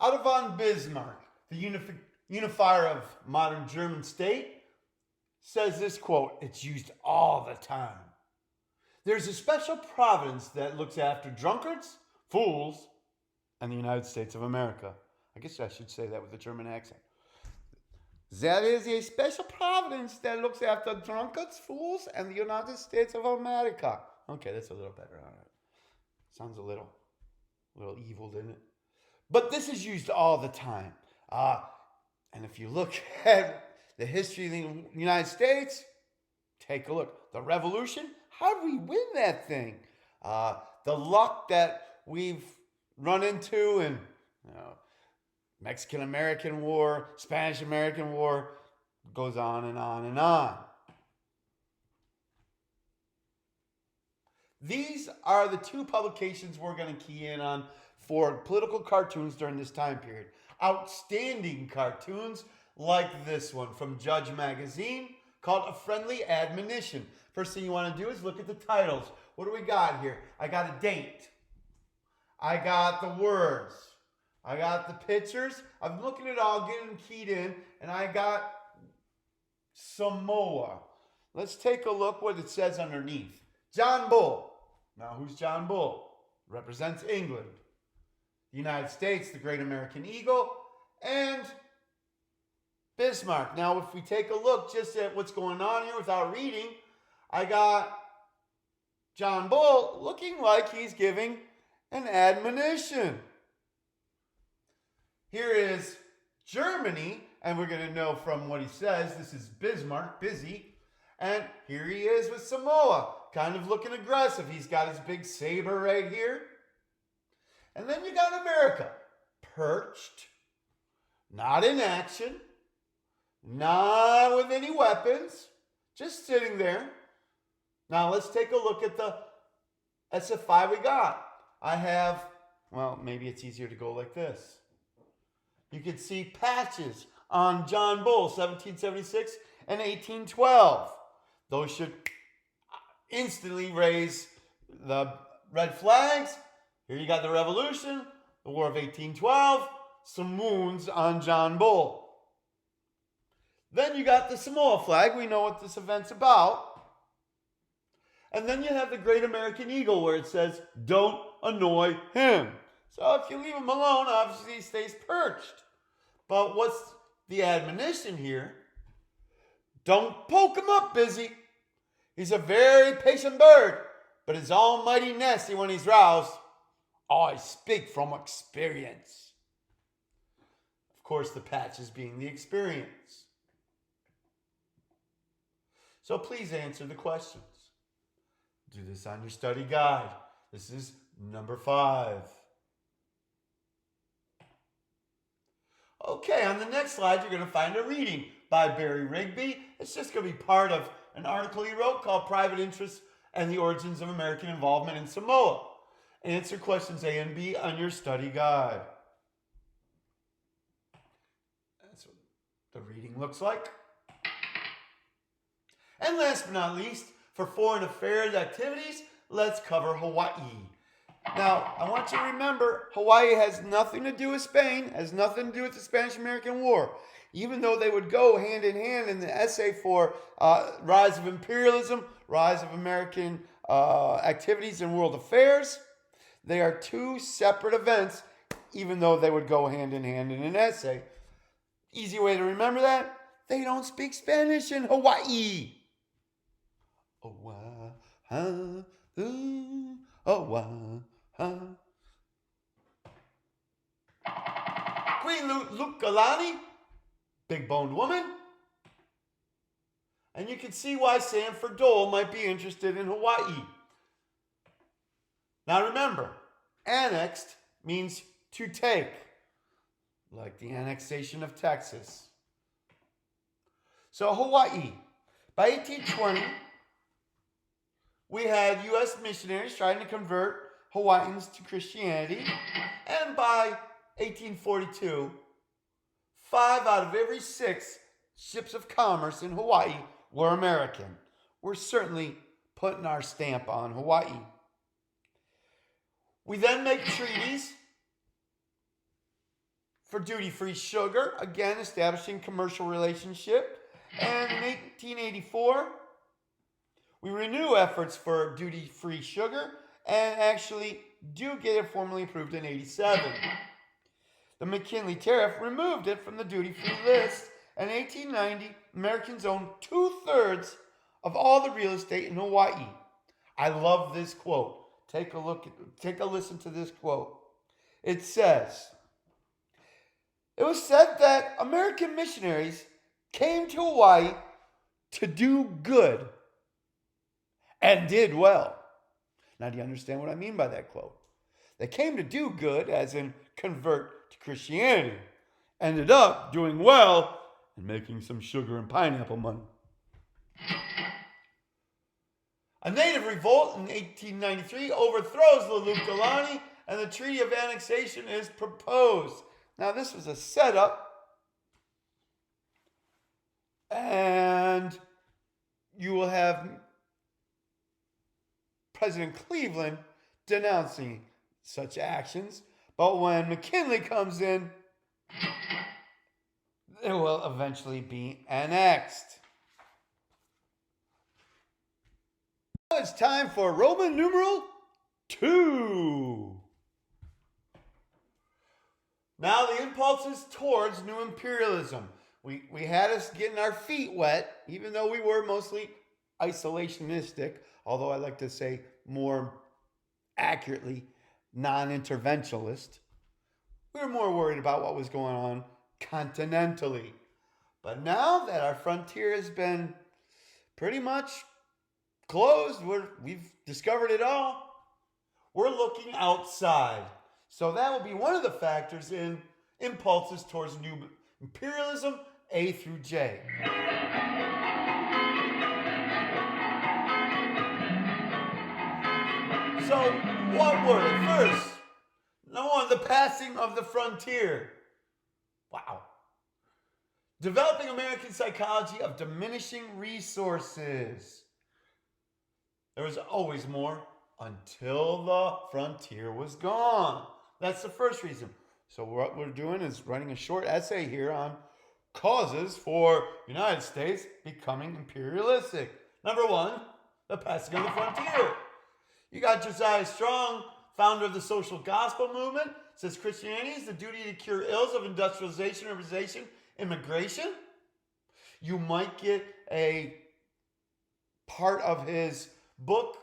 Otto von Bismarck, the unifier of modern German state, says this quote, it's used all the time. There's a special province that looks after drunkards, fools, and the United States of America. I guess I should say that with a German accent. There is a special province that looks after drunkards, fools, and the United States of America. Okay, that's a little better. All right. Sounds a little evil, didn't it? But this is used all the time. And if you look at the history of the United States, take a look. The Revolution, how did we win that thing? The luck that we've run into in Mexican-American War, Spanish-American War, goes on and on and on. These are the two publications we're going to key in on for political cartoons during this time period. Outstanding cartoons like this one from Judge Magazine called A Friendly Admonition. First thing you want to do is look at the titles. What do we got here? I got a date. I got the words. I got the pictures. I'm looking at it all, getting keyed in, and I got Samoa. Let's take a look what it says underneath. John Bull. Now, who's John Bull? Represents England. The United States, the great American eagle, and Bismarck. Now, if we take a look just at what's going on here without reading, I got John Bull looking like he's giving an admonition. Here is Germany, and we're going to know from what he says, this is Bismarck, busy. And here he is with Samoa, kind of looking aggressive. He's got his big saber right here. And then you got America, perched, not in action, not with any weapons, just sitting there. Now let's take a look at the SF5 we got. I have, well, maybe it's easier to go like this. You can see patches on John Bull, 1776 and 1812. Those should instantly raise the red flags. Here you got the Revolution, the War of 1812, some wounds on John Bull. Then you got the Samoa flag. We know what this event's about. And then you have the Great American Eagle where it says, don't annoy him. So if you leave him alone, obviously he stays perched. But what's the admonition here? Don't poke him up, busy. He's a very patient bird, but is almighty nasty when he's roused. I speak from experience. Of course, the patches being the experience. So please answer the questions. Do this on your study guide. This is number 5. Okay, on the next slide, you're going to find a reading by Barry Rigby. It's just going to be part of an article he wrote called Private Interests and the Origins of American Involvement in Samoa. Answer questions A and B on your study guide. That's what the reading looks like. And last but not least, for foreign affairs activities, let's cover Hawaii. Now, I want you to remember, Hawaii has nothing to do with Spain, has nothing to do with the Spanish-American War. Even though they would go hand in hand in the essay for Rise of Imperialism, Rise of American Activities in World Affairs, they are two separate events, even though they would go hand in hand in an essay. Easy way to remember that, they don't speak Spanish in Hawaii. Oh, Queen Lukalani, big boned woman. And you can see why Sanford Dole might be interested in Hawaii. Now remember, annexed means to take, like the annexation of Texas. So Hawaii, by 1820, we had U.S. missionaries trying to convert Hawaiians to Christianity. And by 1842, 5 out of every 6 ships of commerce in Hawaii were American. We're certainly putting our stamp on Hawaii. We then make treaties for duty-free sugar, again establishing commercial relationship. And in 1884, we renew efforts for duty-free sugar and actually do get it formally approved in 87. The McKinley Tariff removed it from the duty-free list, and in 1890, Americans owned 2/3 of all the real estate in Hawaii. I love this quote. Take a listen to this quote. It says, "It was said that American missionaries came to Hawaii to do good and did well." Now, do you understand what I mean by that quote? They came to do good, as in convert to Christianity, ended up doing well and making some sugar and pineapple money. A native revolt in 1893 overthrows Lulukalani, and the Treaty of Annexation is proposed. Now, this was a setup, and you will have President Cleveland denouncing such actions. But when McKinley comes in, it will eventually be annexed. Now it's time for Roman numeral 2. Now the impulses towards new imperialism. We had us getting our feet wet, even though we were mostly isolationistic, although I like to say more accurately non-interventionalist. We were more worried about what was going on continentally. But now that our frontier has been pretty much closed, we've discovered it all, we're looking outside. So that will be one of the factors in impulses towards new imperialism, A through J. So, what were it? First, number one, the passing of the frontier. Wow. Developing American psychology of diminishing resources. There was always more until the frontier was gone. That's the first reason. So what we're doing is writing a short essay here on causes for the United States becoming imperialistic. Number one, the passing of the frontier. You got Josiah Strong, founder of the social gospel movement, says Christianity is the duty to cure ills of industrialization, urbanization, immigration. You might get a part of his book,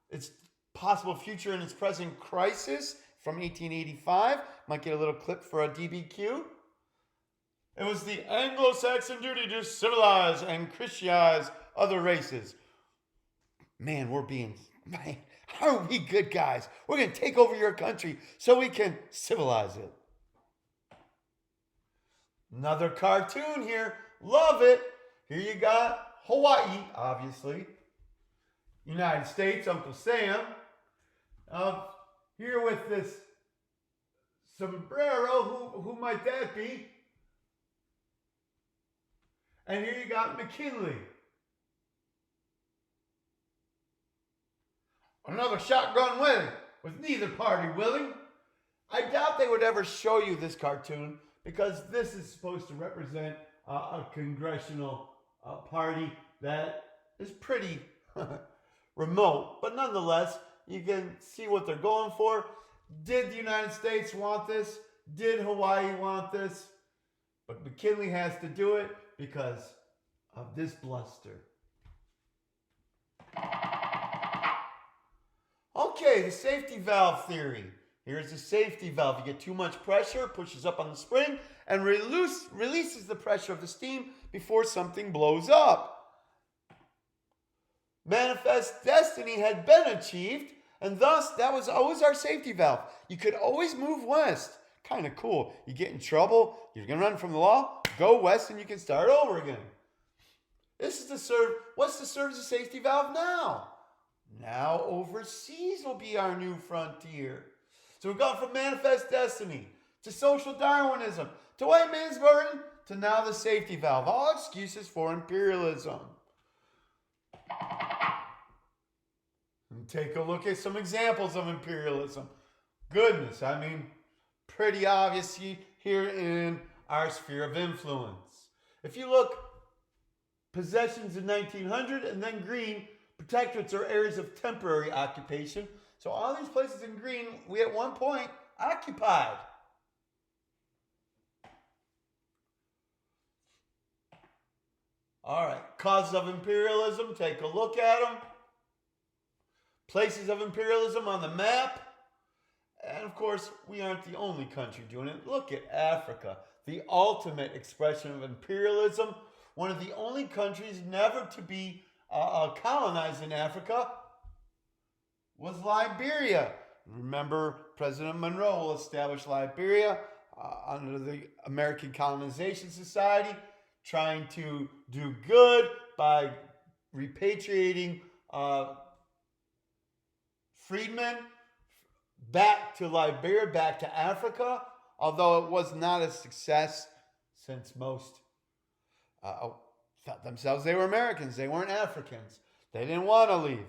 Its Possible Future and Its Present Crisis, from 1885. Might get a little clip for a DBQ. It was the Anglo-Saxon duty to civilize and Christianize other races. Man, how are we good guys? We're going to take over your country so we can civilize it. Another cartoon here. Love it. Here you got Hawaii, obviously. United States, Uncle Sam. Here with this sombrero, who might that be? And here you got McKinley. Another shotgun wedding with neither party willing. I doubt they would ever show you this cartoon because this is supposed to represent a congressional party that is pretty remote. But nonetheless, you can see what they're going for. Did the United States want this? Did Hawaii want this? But McKinley has to do it because of this bluster. Okay, the safety valve theory. Here's the safety valve. You get too much pressure, pushes up on the spring, and releases the pressure of the steam before something blows up. Manifest destiny had been achieved, and thus that was always our safety valve. You could always move west. Kind of cool. You get in trouble, you're going to run from the law, go west, and you can start over again. This is to serve, what's to serve as a safety valve now? Now overseas will be our new frontier. So we've gone from manifest destiny to social Darwinism to white man's burden to now the safety valve. All excuses for imperialism. And take a look at some examples of imperialism. Goodness, I mean, pretty obvious. here in our sphere of influence. If you look, possessions in 1900, and then green, protectorates or areas of temporary occupation. So all these places in green, we at one point occupied. All right, causes of imperialism, take a look at them. Places of imperialism on the map. And of course, we aren't the only country doing it. Look at Africa, the ultimate expression of imperialism. One of the only countries never to be colonized in Africa was Liberia. Remember, President Monroe will establish Liberia under the American Colonization Society, trying to do good by repatriating freedmen back to Liberia, back to Africa, although it was not a success since most felt themselves they were Americans. They weren't Africans. They didn't want to leave.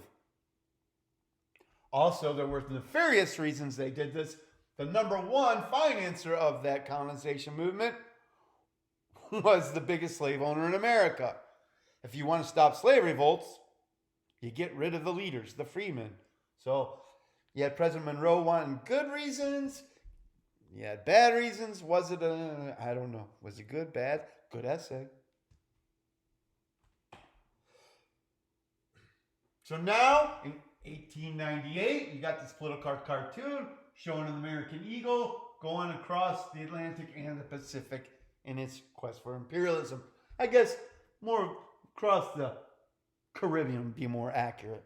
Also, there were nefarious reasons they did this. The number one financer of that colonization movement was the biggest slave owner in America. If you want to stop slave revolts, you get rid of the leaders, the freemen. So you had President Monroe wanting good reasons. You had bad reasons. Was it I don't know. Was it good, bad? Good essay. So now, in 1898, you got this political cartoon showing an American eagle going across the Atlantic and the Pacific in its quest for imperialism. I guess more across the Caribbean would be more accurate.